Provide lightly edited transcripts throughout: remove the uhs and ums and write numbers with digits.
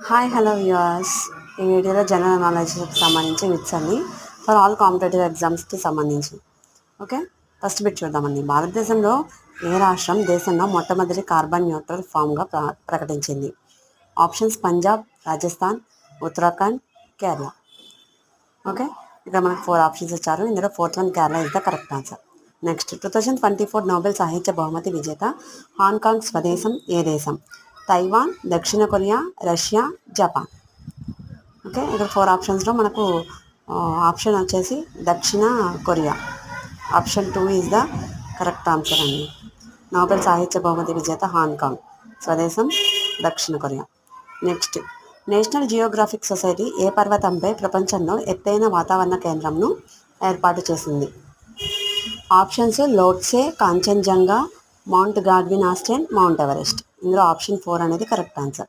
Hi hello viewers. ఈ వీడియోలో general నాలెడ్జ్కి సంబంధించి బిట్స్ అన్ని ఫర్ ఆల్ కాంపిటేటివ్ ఎగ్జామ్స్కి సంబంధించి. ఓకే, ఫస్ట్ బిట్ చూద్దామండి. భారతదేశంలో ఏ రాష్ట్రం దేశంలో మొట్టమొదటి కార్బన్ న్యూట్రల్ ఫామ్గా ప్రకటించింది? ఆప్షన్స్: పంజాబ్, రాజస్థాన్, ఉత్తరాఖండ్, కేరళ. ఓకే, ఇక్కడ మనకు 4 ఆప్షన్స్ ఇచ్చారు. ఇందులో fourth one Kerala is the correct answer. Next, 2024 Nobel సాహిత్య బహుమతి విజేత హాంకాంగ్ స్వదేశం ఏ దేశం? తైవాన్, దక్షిణ కొరియా, రష్యా, జపాన్. ఓకే, ఇక్కడ 4 ఆప్షన్స్లో మనకు ఆప్షన్ వచ్చేసి దక్షిణ కొరియా. Option 2 is the correct answer అండి. నోబెల్ సాహిత్య బహుమతి విజేత హాంకాంగ్ స్వదేశం దక్షిణ కొరియా. నెక్స్ట్, నేషనల్ జియోగ్రాఫిక్ సొసైటీ ఏ పర్వతంపై ప్రపంచంలో ఎత్తైన వాతావరణ కేంద్రంను ఏర్పాటు చేసింది? Options: Lhotse, Kanchenjunga, mount Godwin Austen, mount Everest. ఇందులో ఆప్షన్ 4 అనేది కరెక్ట్ ఆన్సర్.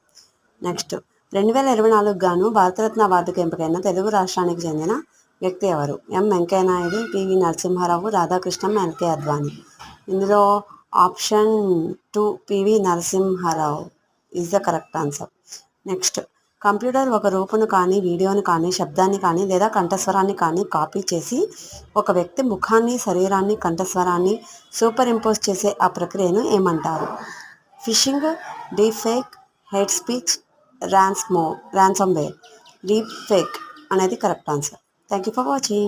నెక్స్ట్, 2024 గాను భారతరత్న అవార్డుకు ఎంపికైన తెలుగు రాష్ట్రానికి చెందిన వ్యక్తి ఎవరు? M Venkaiah Naidu, PV Narasimha Rao, Radhakrishnan, LK Advani. ఇందులో option 2 PV Narasimha Rao is the correct answer. Next, computer ఒక రూపును కానీ, వీడియోను కానీ, శబ్దాన్ని కానీ లేదా కంఠస్వరాన్ని కానీ కాపీ చేసి ఒక వ్యక్తి ముఖాన్ని, శరీరాన్ని, కంఠస్వరాన్ని సూపర్ ఇంపోజ్ చేసే ఆ ప్రక్రియను ఏమంటారు? Phishing, deepfake, hate speech, ransomware. Deepfake అనేది correct answer. Thank you for watching.